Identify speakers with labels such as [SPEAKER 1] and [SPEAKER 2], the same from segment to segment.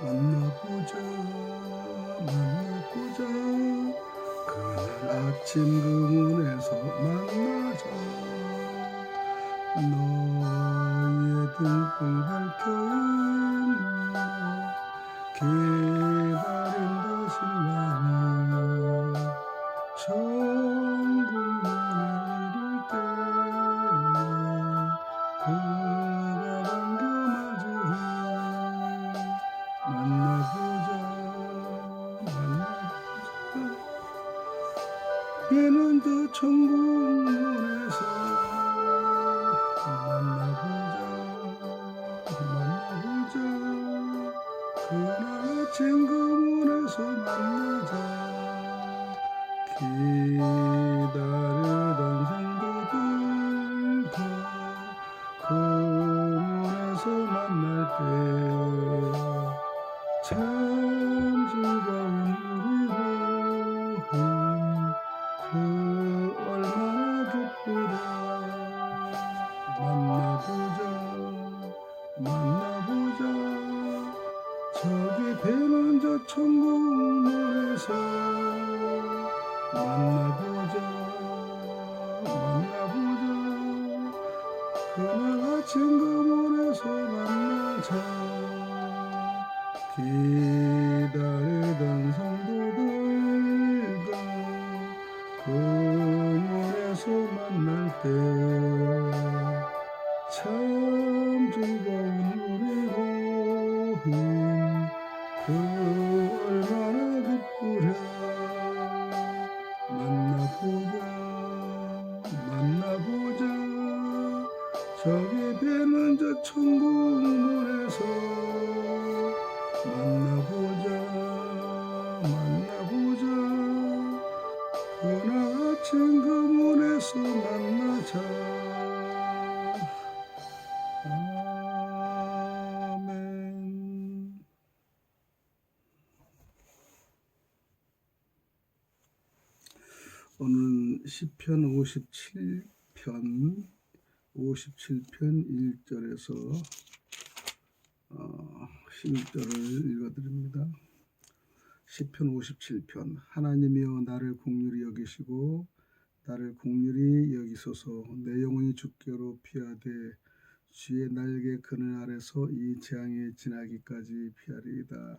[SPEAKER 1] 만나보자 만나보자 그날 아침 그 문에서 만나자 너의 등불 밝혀있는 기다린다 신랑이 천국문을 이룰 때에 그가 반겨 맞으리 만나보자 만나보자 비는 저 천국문에서 만나보자 그날 아침 그 문에서 만나자 기다리던 성도들과 그 문에서 만날 때 참 즐거운 우리 모임 그 얼마나 기쁘다 만나보자 저기 배는 저 천국문에서 만나보자 그날 아침 그 문에서 만나자 기다리던 성도들과 그 문에서 만날 때 참 즐거운 우리 모임 그 얼마나 기쁘랴 만나보자 저기 배는 저 천국문에서 만나보자 그날 아침 그 문에서 만나자 아멘. 오늘 시편 57편 1절에서 11절을 읽어드립니다. 시편 57편 하나님이여 나를 긍휼히 여기시고 나를 긍휼히 여기소서 내 영혼이 주께로 피하되 주의 날개 그늘 아래서 이 재앙에 지나기까지 피하리이다.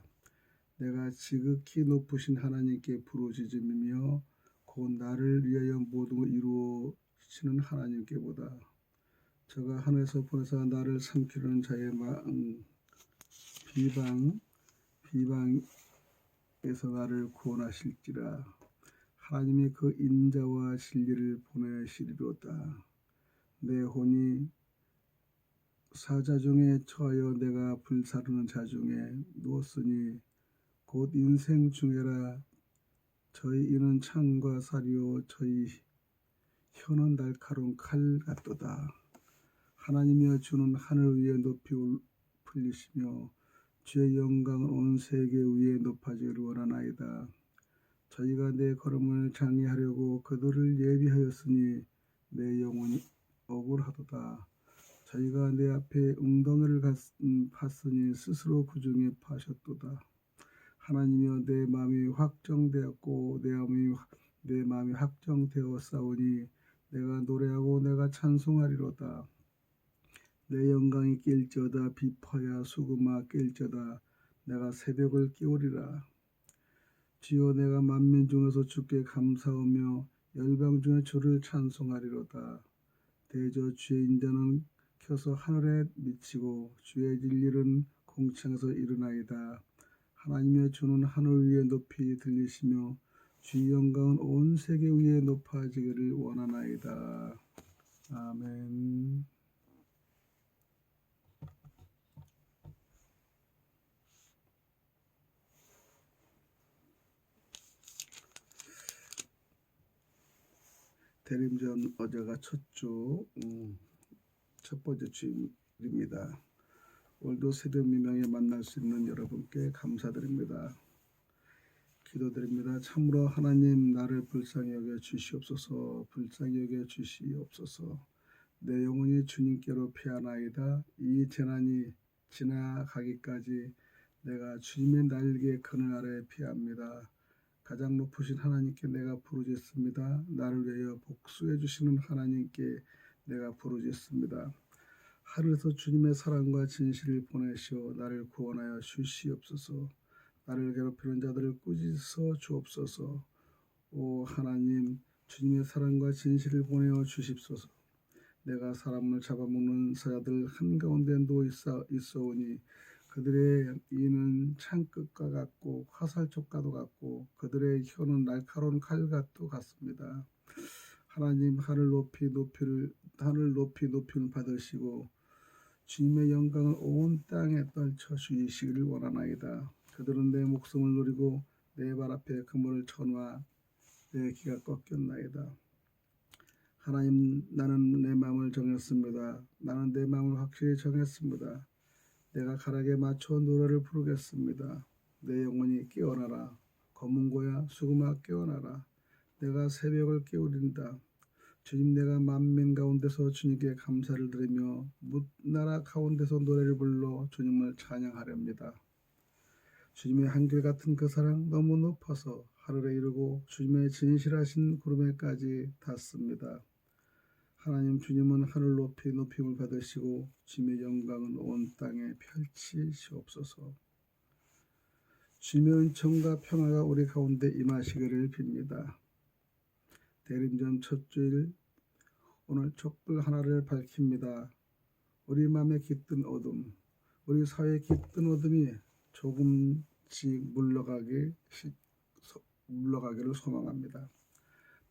[SPEAKER 1] 내가 지극히 높으신 하나님께 부르짖으며 곧 나를 위하여 모든 걸 이루시는 하나님께 보다 저가 하늘에서 보내사 나를 삼키려는 자의 비방에서 나를 구원하실지라. 하나님이 그 인자와 진리를 보내시리로다. 내 혼이 사자 중에 처하여 내가 불사르는 자 중에 누웠으니 곧 인생 중에라. 저희 이는 창과 살이요 저희 혀는 날카로운 칼 같도다. 하나님이여 주는 하늘 위에 높이 풀리시며 주의 영광은 온 세계 위에 높아지기를 원하나이다. 저희가 내 걸음을 장애하려고 그들을 예비하였으니 내 영혼이 억울하도다. 저희가 내 앞에 웅덩이를 팠으니 스스로 그 중에 파셨도다. 하나님이여 내 마음이 확정되었고 내 마음이 확정되었사오니 내가 노래하고 내가 찬송하리로다. 내 영광이 낄지어다. 비퍼야 수금아 낄지어다. 내가 새벽을 깨우리라. 주여 내가 만민 중에서 주께 감사하며 열방 중에 주를 찬송하리로다. 대저 주의 인자는 켜서 하늘에 미치고 주의 진리는 공창에서 일어나이다. 하나님의 주는 하늘 위에 높이 들리시며 주의 영광은 온 세계 위에 높아지기를 원하나이다. 아멘. 대림전 어제가 첫 번째 주일입니다. 오늘도 새벽 미명에 만날 수 있는 여러분께 감사드립니다. 기도드립니다. 참으로 하나님 나를 불쌍히 여겨 주시옵소서. 내 영혼이 주님께로 피하나이다. 이 재난이 지나가기까지 내가 주님의 날개 그늘 아래 피합니다. 가장 높으신 하나님께 내가 부르짖습니다. 나를 위하여 복수해 주시는 하나님께 내가 부르짖습니다. 하늘에서 주님의 사랑과 진실을 보내시어 나를 구원하여 주시옵소서. 나를 괴롭히는 자들을 꾸짖어 주옵소서. 오 하나님, 주님의 사랑과 진실을 보내어 주십소서. 내가 사람을 잡아먹는 사자들 한가운데 누워 있어오니 그들의 이는 창끝과 같고 화살촉과도 같고 그들의 혀는 날카로운 칼과도 같습니다. 하나님, 하늘 높이 높임을 받으시고 주님의 영광을 온 땅에 떨쳐 주시기를 원하나이다. 그들은 내 목숨을 노리고 내 발 앞에 그물을 쳐놔 내 기가 꺾였나이다. 하나님, 나는 내 마음을 정했습니다. 나는 내 마음을 확실히 정했습니다. 내가 가락에 맞춰 노래를 부르겠습니다. 내 영혼이 깨어나라. 검은고야 수금아 깨어나라. 내가 새벽을 깨우린다. 주님, 내가 만민 가운데서 주님께 감사를 드리며 뭇나라 가운데서 노래를 불러 주님을 찬양하렵니다. 주님의 한결같은 그 사랑 너무 높아서 하늘에 이르고 주님의 진실하신 구름에까지 닿습니다. 하나님, 주님은 하늘 높이 높임을 받으시고 주님의 영광은 온 땅에 펼치시옵소서. 주님의 은총과 평화가 우리 가운데 임하시기를 빕니다. 대림전 첫 주일 오늘 촛불 하나를 밝힙니다. 우리 마음에 깃든 어둠, 우리 사회에 깃든 어둠이 조금씩 물러가기를 소망합니다.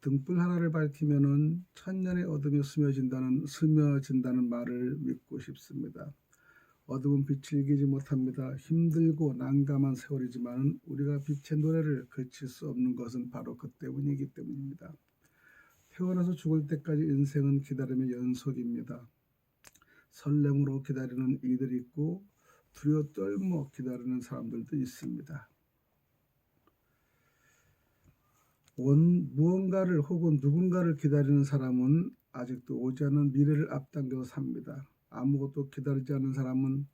[SPEAKER 1] 등불 하나를 밝히면은 천년의 어둠이 스며진다는 말을 믿고 싶습니다. 어둠은 빛을 이기지 못합니다. 힘들고 난감한 세월이지만 우리가 빛의 노래를 그칠 수 없는 것은 바로 그 때문이기 때문입니다. 태어나서 죽을 때까지 인생은 기다림의 연속입니다. 설렘으로 기다리는 이들이 있고 두려워 떨며 기다리는 사람들도 있습니다. 무언가를 혹은 누군가를 기다리는 사람은 아직도 오지 않은 미래를 앞당겨서 삽니다. 아무것도 기다리지 않는 사람은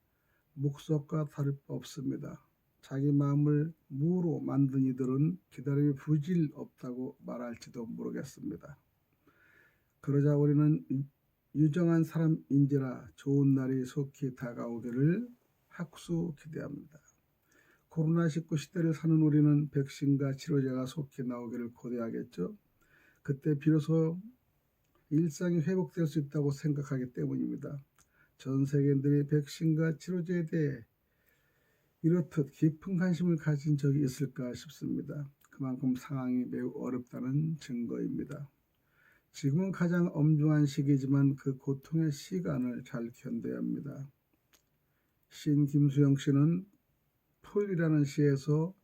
[SPEAKER 1] 목석과 다를 바 없습니다. 자기 마음을 무로 만든 이들은 기다림이 부질 없다고 말할지도 모르겠습니다. 그러자 우리는 유정한 사람인지라 좋은 날이 속히 다가오기를 학수 기대합니다. 코로나19 시대를 사는 우리는 백신과 치료제가 속히 나오기를 고대하겠죠. 그때 비로소 일상이 회복될 수 있다고 생각하기 때문입니다. 전 세계인들이 백신과 치료제에 대해 이렇듯 깊은 관심을 가진 적이 있을까 싶습니다. 그만큼 상황이 매우 어렵다는 증거입니다. 지금은 가장 엄중한 시기지만 그 고통의 시간을 잘 견뎌야 합니다. 시인 김수영 씨는 풀이라는 시에서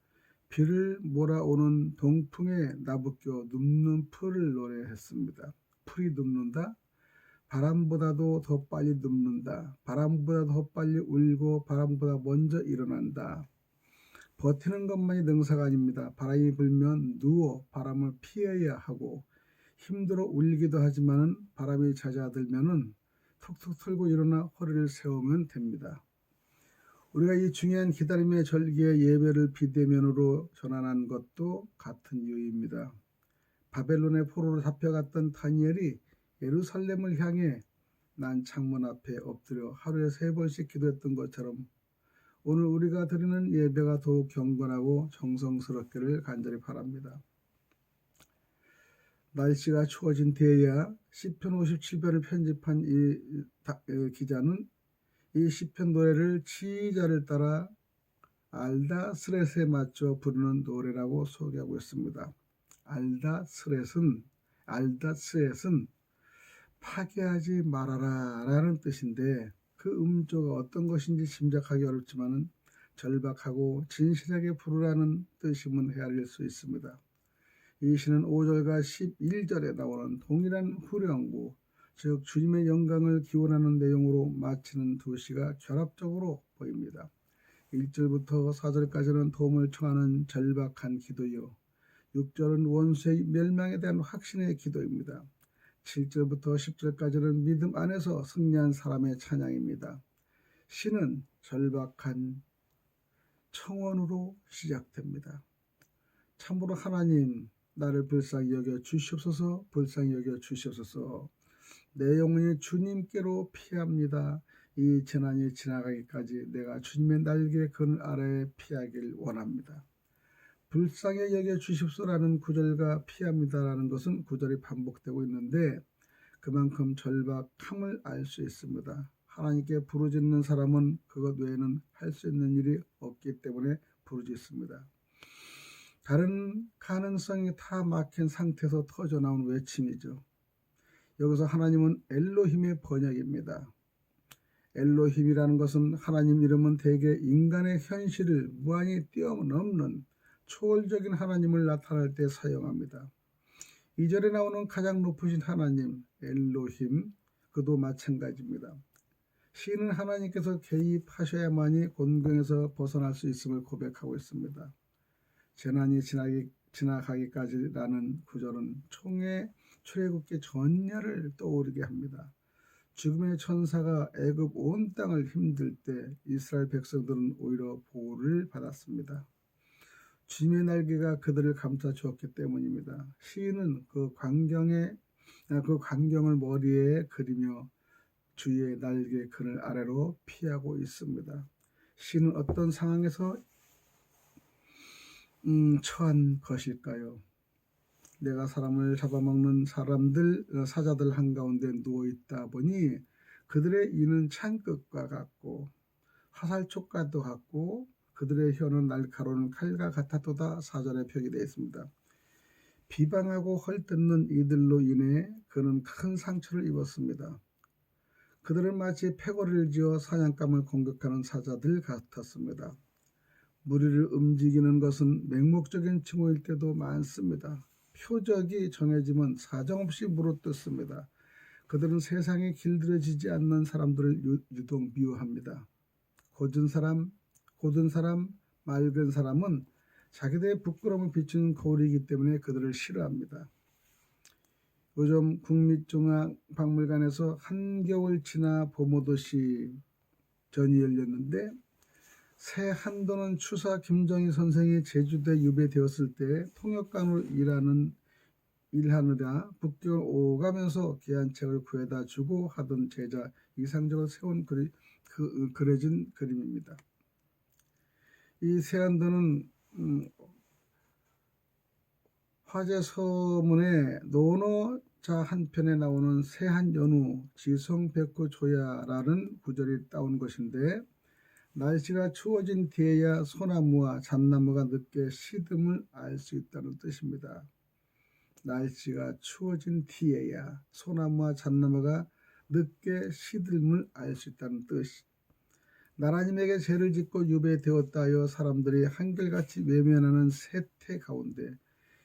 [SPEAKER 1] 비를 몰아오는 동풍에 나부껴 눕는 풀을 노래했습니다. 풀이 눕는다. 바람보다도 더 빨리 눕는다. 바람보다 더 빨리 울고 바람보다 먼저 일어난다. 버티는 것만이 능사가 아닙니다. 바람이 불면 누워 바람을 피해야 하고 힘들어 울기도 하지만 바람이 잦아들면 툭툭 털고 일어나 허리를 세우면 됩니다. 우리가 이 중요한 기다림의 절기의 예배를 비대면으로 전환한 것도 같은 이유입니다. 바벨론의 포로로 잡혀갔던 다니엘이 예루살렘을 향해 난 창문 앞에 엎드려 하루에 3번씩 기도했던 것처럼 오늘 우리가 드리는 예배가 더욱 경건하고 정성스럽기를 간절히 바랍니다. 날씨가 추워진 뒤에야 시편 57편을 편집한 이 기자는 이 시편 노래를 지휘자를 따라 알다스렛에 맞춰 부르는 노래라고 소개하고 있습니다. 알다스렛은 파괴하지 말아라 라는 뜻인데 그 음조가 어떤 것인지 짐작하기 어렵지만 절박하고 진실하게 부르라는 뜻임은 헤아릴 수 있습니다. 이 시는 5절과 11절에 나오는 동일한 후렴구, 즉 주님의 영광을 기원하는 내용으로 마치는 두 시가 결합적으로 보입니다. 1절부터 4절까지는 도움을 청하는 절박한 기도요, 6절은 원수의 멸망에 대한 확신의 기도입니다. 7절부터 10절까지는 믿음 안에서 승리한 사람의 찬양입니다. 시는 절박한 청원으로 시작됩니다. 참으로 하나님, 나를 불쌍히 여겨 주시옵소서. 불쌍히 여겨 주시옵소서. 내 영혼이 주님께로 피합니다. 이 재난이 지나가기까지 내가 주님의 날개 그늘 아래에 피하길 원합니다. 불쌍히 여겨 주십소라는 구절과 피합니다라는 것은 구절이 반복되고 있는데 그만큼 절박함을 알 수 있습니다. 하나님께 부르짖는 사람은 그것 외에는 할 수 있는 일이 없기 때문에 부르짖습니다. 다른 가능성이 다 막힌 상태에서 터져나온 외침이죠. 여기서 하나님은 엘로힘의 번역입니다. 엘로힘이라는 것은 하나님 이름은 대개 인간의 현실을 무한히 뛰어넘는 초월적인 하나님을 나타낼 때 사용합니다. 2절에 나오는 가장 높으신 하나님 엘로힘, 그도 마찬가지입니다. 시인은 하나님께서 개입하셔야만이 곤경에서 벗어날 수 있음을 고백하고 있습니다. 재난이 지나가기까지라는 구절은 총의 출애굽기 전야를 떠오르게 합니다. 죽음의 천사가 애굽 온 땅을 힘들 때 이스라엘 백성들은 오히려 보호를 받았습니다. 주님의 날개가 그들을 감싸 주었기 때문입니다. 시인은 그 광경을 머리에 그리며 주의 날개 그늘 아래로 피하고 있습니다. 시인은 어떤 상황에서 처한 것일까요? 내가 사람을 잡아먹는 사자들 한가운데 누워있다 보니 그들의 이는 창끝과 같고 화살촉과도 같고 그들의 혀는 날카로운 칼과 같았도다. 4절에 표기되어 있습니다. 비방하고 헐뜯는 이들로 인해 그는 큰 상처를 입었습니다. 그들은 마치 패거리를 지어 사냥감을 공격하는 사자들 같았습니다. 무리를 움직이는 것은 맹목적인 징후일 때도 많습니다. 표적이 정해지면 사정없이 물어뜯습니다. 그들은 세상에 길들여지지 않는 사람들을 유독 미워합니다. 고든 사람, 맑은 사람은 자기들의 부끄러움을 비추는 거울이기 때문에 그들을 싫어합니다. 요즘 국립중앙박물관에서 한겨울 지나 봄오듯이 전이 열렸는데 새 한도는 추사 김정희 선생이 제주도에 유배되었을 때 통역관으로 일하느라 북경을 오가면서 귀한 책을 구해다 주고 하던 제자 이상적으로 세운 그려진 그림입니다. 이 새 한도는 화제서문의 논어자 한편에 나오는 새한연우 지성백구조야라는 구절이 따온 것인데 날씨가 추워진 뒤에야 소나무와 잣나무가 늦게 시듬을 알 수 있다는 뜻입니다. 날씨가 추워진 뒤에야 소나무와 잣나무가 늦게 시듬을 알 수 있다는 뜻. 나라님에게 죄를 짓고 유배되었다 하여 사람들이 한결같이 외면하는 세태 가운데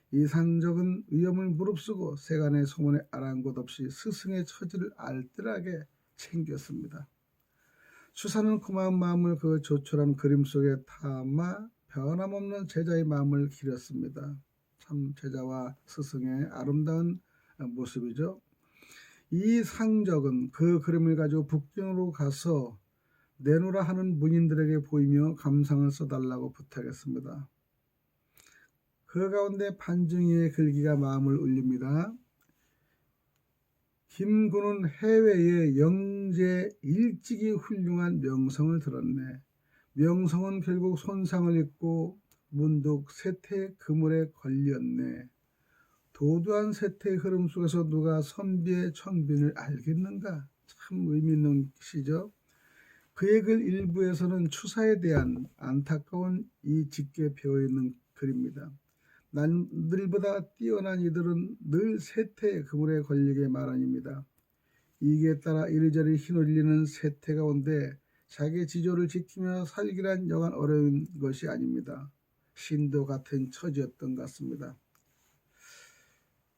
[SPEAKER 1] 이상적은 위험을 무릅쓰고 세간의 소문에 아랑곳 없이 스승의 처지를 알뜰하게 챙겼습니다. 추사는 고마운 마음을 그 조촐한 그림 속에 담아 변함없는 제자의 마음을 기렸습니다. 참 제자와 스승의 아름다운 모습이죠. 이 상적은 그 그림을 가지고 북경으로 가서 내놓으라 하는 문인들에게 보이며 감상을 써달라고 부탁했습니다. 그 가운데 반증이의 글귀가 마음을 울립니다. 김군은 해외에 영재 일찍이 훌륭한 명성을 들었네. 명성은 결국 손상을 입고 문득 세태의 그물에 걸렸네. 도도한 세태의 흐름 속에서 누가 선비의 청빈을 알겠는가? 참 의미 있는 시죠. 그의 글 일부에서는 추사에 대한 안타까운 이 짙게 배어있는 글입니다. 남들보다 뛰어난 이들은 늘 세태의 그물에 걸리게 마련입니다. 이기에 따라 이리저리 휘날리는 세태 가운데 자기 지조를 지키며 살기란 여간 어려운 것이 아닙니다. 신도 같은 처지였던 것 같습니다.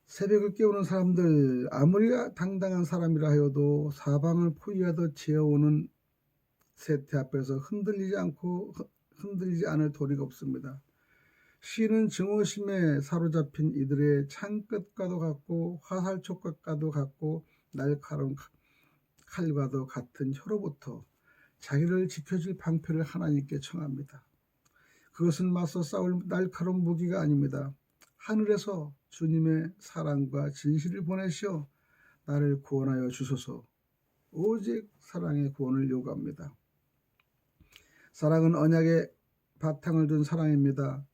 [SPEAKER 1] 새벽을 깨우는 사람들, 아무리 당당한 사람이라 하여도 사방을 포위하듯 지어오는 세태 앞에서 흔들리지 않을 도리가 없습니다. 시는 증오심에 사로잡힌 이들의 창끝과도 같고 화살촉과도 같고 날카로운 칼과도 같은 혀로부터 자기를 지켜줄 방패를 하나님께 청합니다. 그것은 맞서 싸울 날카로운 무기가 아닙니다. 하늘에서 주님의 사랑과 진실을 보내시어 나를 구원하여 주소서. 오직 사랑의 구원을 요구합니다. 사랑은 언약의 바탕을 둔 사랑입니다.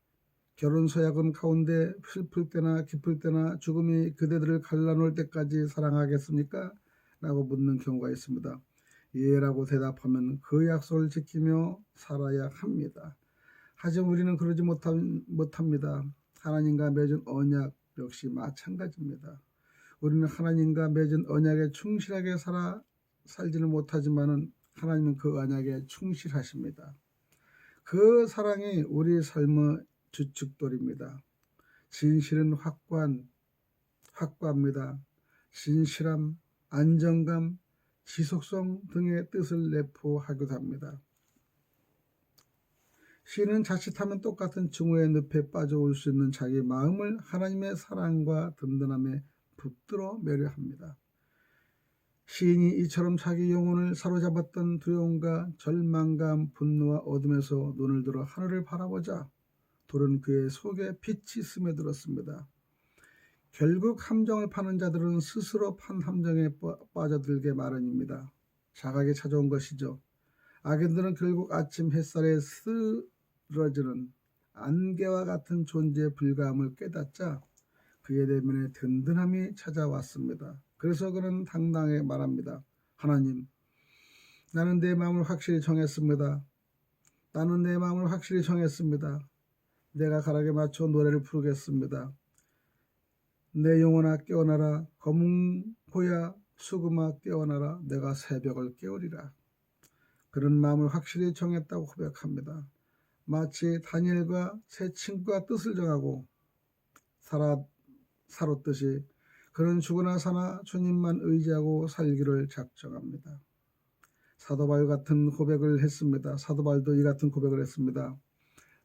[SPEAKER 1] 결혼 서약은 가운데 슬플 때나 기쁠 때나 죽음이 그대들을 갈라놓을 때까지 사랑하겠습니까? 라고 묻는 경우가 있습니다. 예라고 대답하면 그 약속을 지키며 살아야 합니다. 하지만 우리는 그러지 못합니다. 하나님과 맺은 언약 역시 마찬가지입니다. 우리는 하나님과 맺은 언약에 충실하게 살지는 못하지만은 하나님은 그 언약에 충실하십니다. 그 사랑이 우리 삶의 주축돌입니다. 진실은 확고합니다. 진실함, 안정감, 지속성 등의 뜻을 내포하기도 합니다. 시인은 자칫하면 똑같은 증오의 늪에 빠져올 수 있는 자기 마음을 하나님의 사랑과 든든함에 붙들어 매려 합니다. 시인이 이처럼 자기 영혼을 사로잡았던 두려움과 절망감, 분노와 어둠에서 눈을 들어 하늘을 바라보자 돌은 그의 속에 빛이 스며들었습니다. 결국 함정을 파는 자들은 스스로 판 함정에 빠져들게 마련입니다. 자각에 찾아온 것이죠. 악인들은 결국 아침 햇살에 쓰러지는 안개와 같은 존재의 불가함을 깨닫자 그의 내면에 든든함이 찾아왔습니다. 그래서 그는 당당하게 말합니다. 하나님, 나는 내 마음을 확실히 정했습니다. 내가 가락에 맞춰 노래를 부르겠습니다. 내 영혼아 깨어나라. 거뭉포야 수금아 깨어나라. 내가 새벽을 깨우리라. 그런 마음을 확실히 정했다고 고백합니다. 마치 다니엘과 새 친구가 뜻을 정하고 살았듯이 그는 죽으나 사나 주님만 의지하고 살기를 작정합니다. 사도 바울 같은 고백을 했습니다. 사도 바울도 이 같은 고백을 했습니다.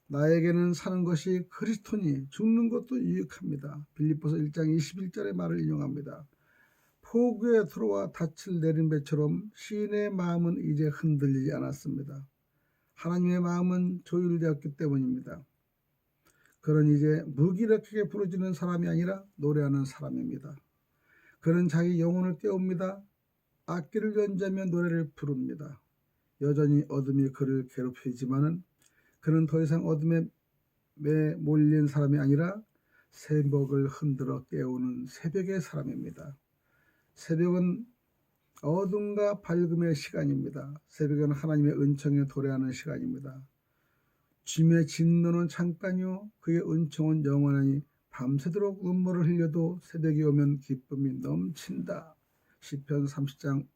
[SPEAKER 1] 나에게는 사는 것이 그리스도니 죽는 것도 유익합니다. 빌립보서 1장 21절의 말을 인용합니다. 폭우에 들어와 닻을 내린 배처럼 시인의 마음은 이제 흔들리지 않았습니다. 하나님의 마음은 조율되었기 때문입니다. 그는 이제 무기력하게 부르짖는 사람이 아니라 노래하는 사람입니다. 그는 자기 영혼을 깨웁니다. 악기를 연주하며 노래를 부릅니다. 여전히 어둠이 그를 괴롭히지만은 그는 더 이상 어둠에 몰린 사람이 아니라 새벽을 흔들어 깨우는 새벽의 사람입니다. 새벽은 어둠과 밝음의 시간입니다. 새벽은 하나님의 은총에 도래하는 시간입니다. 주님의 진노는 잠깐이요 그의 은총은 영원하니 밤새도록 눈물을 흘려도 새벽이 오면 기쁨이 넘친다. 시편 30편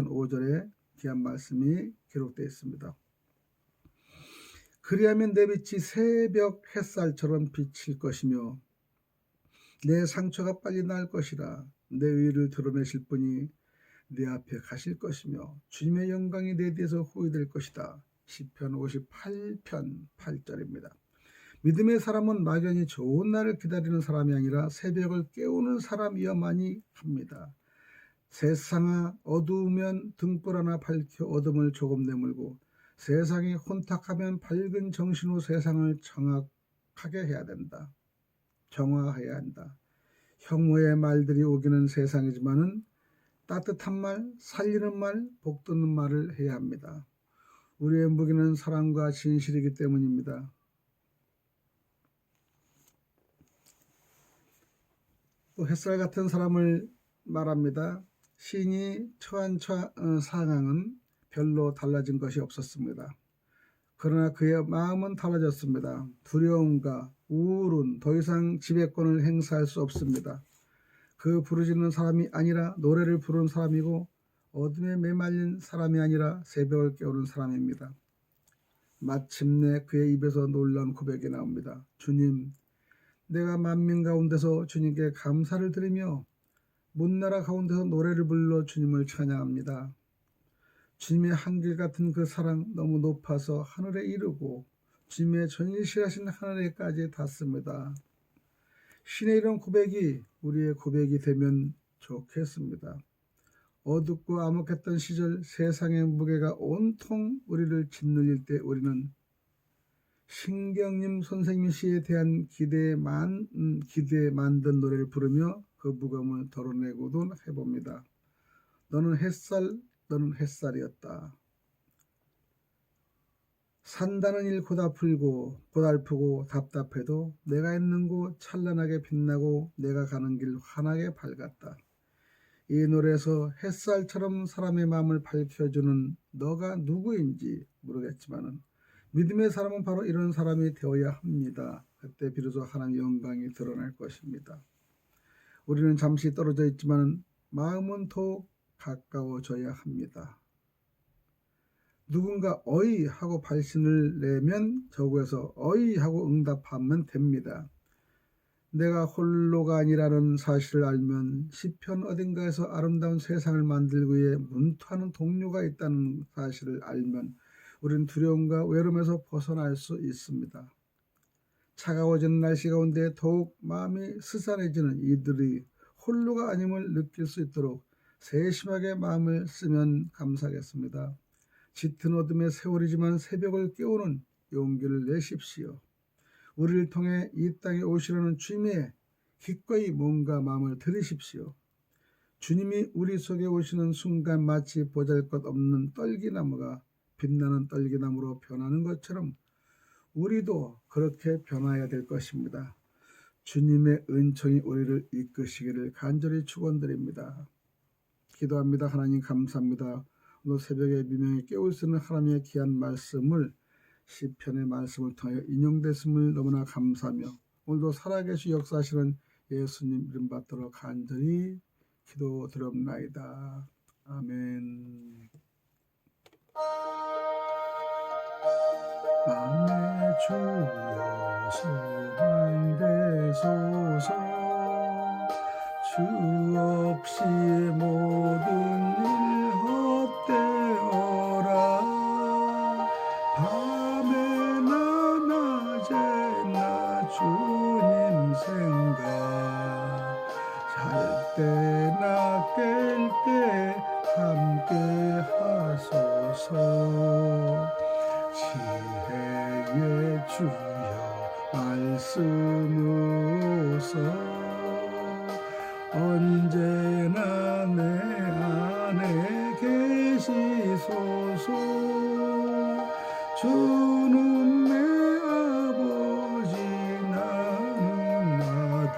[SPEAKER 1] 5절에 귀한 말씀이 기록되어 있습니다. 그리하면 내 빛이 새벽 햇살처럼 비칠 것이며 내 상처가 빨리 나을 것이라. 내 의를 드러내실 분이 내 앞에 가실 것이며 주님의 영광이 내 뒤에서 호위될 것이다. 시편 58편 8절입니다. 믿음의 사람은 막연히 좋은 날을 기다리는 사람이 아니라 새벽을 깨우는 사람이어야만이 합니다. 세상아 어두우면 등불 하나 밝혀 어둠을 조금 내몰고 세상이 혼탁하면 밝은 정신으로 세상을 정확하게 해야 된다. 정화해야 한다. 혐오의 말들이 오기는 세상이지만은 따뜻한 말, 살리는 말, 복돋는 말을 해야 합니다. 우리의 무기는 사랑과 진실이기 때문입니다. 또 햇살 같은 사람을 말합니다. 시인이 처한 상황은 별로 달라진 것이 없었습니다. 그러나 그의 마음은 달라졌습니다. 두려움과 우울은 더 이상 지배권을 행사할 수 없습니다. 그 부르짖는 사람이 아니라 노래를 부르는 사람이고 어둠에 매말린 사람이 아니라 새벽을 깨우는 사람입니다. 마침내 그의 입에서 놀라운 고백이 나옵니다. 주님, 내가 만민 가운데서 주님께 감사를 드리며 문나라 가운데서 노래를 불러 주님을 찬양합니다. 주님의 한결같은 그 사랑 너무 높아서 하늘에 이르고 주님의 전실하신 하늘에까지 닿습니다. 신의 이런 고백이 우리의 고백이 되면 좋겠습니다. 어둡고 암흑했던 시절 세상의 무게가 온통 우리를 짓눌릴 때 우리는 신경림 선생님 시에 대한 기대에 만든 노래를 부르며 그 무감을 덜어내고도 해봅니다. 너는 햇살이었다. 산다는 일 고달프고 답답해도 내가 있는 곳 찬란하게 빛나고 내가 가는 길 환하게 밝았다. 이 노래에서 햇살처럼 사람의 마음을 밝혀주는 너가 누구인지 모르겠지만 믿음의 사람은 바로 이런 사람이 되어야 합니다. 그때 비로소 하나님의 영광이 드러날 것입니다. 우리는 잠시 떨어져 있지만 마음은 더욱 가까워져야 합니다. 누군가 어이 하고 발신을 내면 저구에서 어이 하고 응답하면 됩니다. 내가 홀로가 아니라는 사실을 알면 시편 어딘가에서 아름다운 세상을 만들기 위해 문투하는 동료가 있다는 사실을 알면 우리는 두려움과 외로움에서 벗어날 수 있습니다. 차가워지는 날씨 가운데 더욱 마음이 스산해지는 이들이 홀로가 아님을 느낄 수 있도록 세심하게 마음을 쓰면 감사하겠습니다. 짙은 어둠의 세월이지만 새벽을 깨우는 용기를 내십시오. 우리를 통해 이 땅에 오시려는 주님의 기꺼이 몸과 마음을 들이십시오. 주님이 우리 속에 오시는 순간 마치 보잘것없는 떨기나무가 빛나는 떨기나무로 변하는 것처럼 우리도 그렇게 변화해야 될 것입니다. 주님의 은총이 우리를 이끄시기를 간절히 축원드립니다. 기도합니다. 하나님 감사합니다. 오늘 새벽에 미명에 깨울 수 있는 하나님의 귀한 말씀을 시편의 말씀을 통하여 인용됐음을 너무나 감사하며 오늘도 살아계시 역사하시는 예수님 이름 받들어 간절히 기도드립나이다. 아멘. 마음의 주여 소망되소서 주 없이 모든 일 헛되어라 밤에나 낮에나 주님 생각 잘 때나 깰 때 함께 하소서 지혜의 주여 말씀으로서 언제나 내 안에 계시소서 주는 내 아버지 나는 아들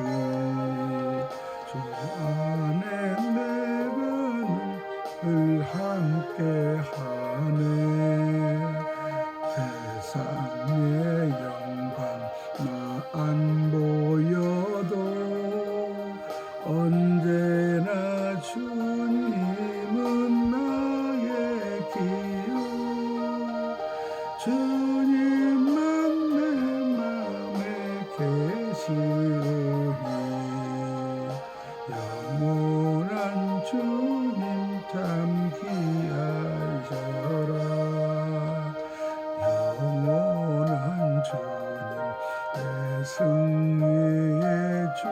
[SPEAKER 1] 주 안에 내 반을 함께 하네 세상의 영광 나 안 보여도 언제나 주님은 나의 기요 주님만 내 맘에 계시오니 영원한 주님 참 귀하셔라 영원한 주님 내 승리의 주